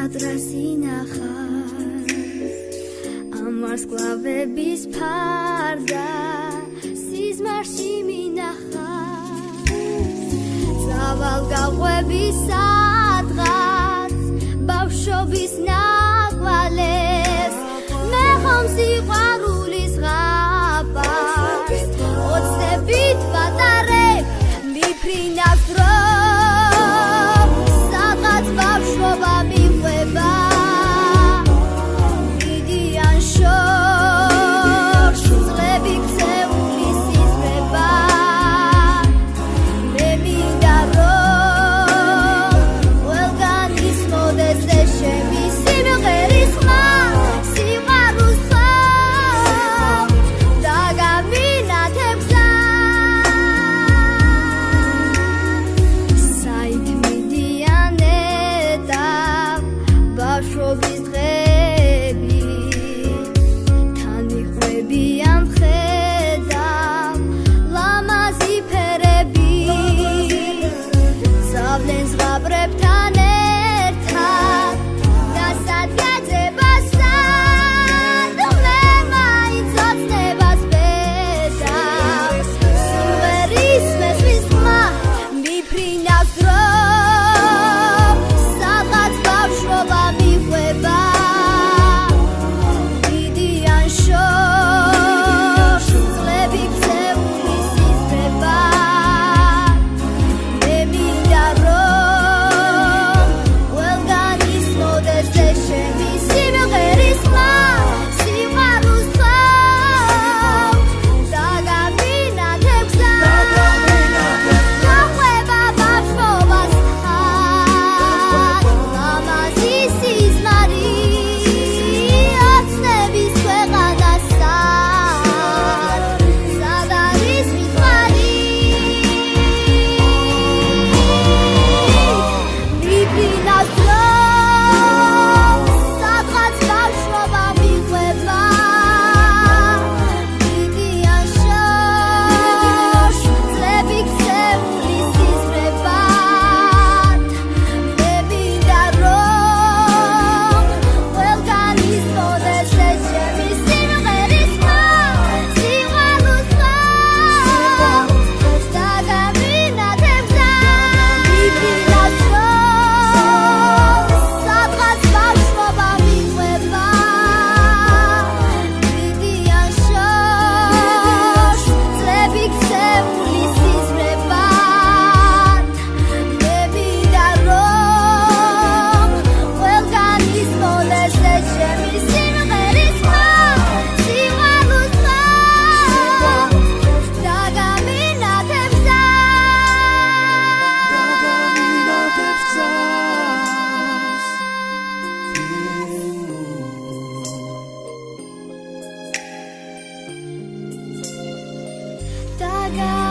სადრას ინახავს ამარს კლავების ფარდა სიზმარში მინახავს ზავალ გაყვების სადღაც ბავშვობის ნაკვალებს მე ხომ სიყვარულის ღაპარს ოცნებით ვატარებ მიფრინავს დრო სადღაც ბავშვობა მიყვება დიდიან შორს წლები ქცეული სიზმრება მე მინდა რომ ყველგან ისმოდეს ეს ჩემი სიმღერის ხმა სიყვარულს ხომ და გამინათებ გზა საით მიდიან ეტაპ ბავშვობის დღები თან მიყვებიან მხედავ ლამაზი ფერები ზავლენ ზღაპრებთან ერთად და სადგაძებას სადღმე მაინც ოცნებას ბედავ სიმღერის მესმის ხმა მიფრინავს დრო სადღაც ბავშვობა მიყვება დიდიან შორს წლები ქცეული სიზმრება მე მინდა რომ ყველგან ისმოდეს ეს ჩემი სიმღერის ხმა სიყვარულს ხომ და გამინათებ გზა გაყვება ბავშვობას თან ლამაზი სიზმარი ოცნების ქვეყანა სად არის მიხარი მიფრინავს დრო სადღაც ბავშვობა მიყვება დიდიან შორს წლები ქცეული სიზმრება მე მინდა რომ ყველგან ისმოდეს ეს ჩემი სიმღერის ხმა სიყვარულს ხომ და გამინათებ გზა მიფრინავს დრო სადღაც ბავშვობა მიყვება დიდიან შორს წლები ქცეული სიზმრება მე მინდა რომ ყველგან ისმოდეს ეს ჩემი სიმღერის ხმა სიყვარულს ხომ და გამინათებ გზა და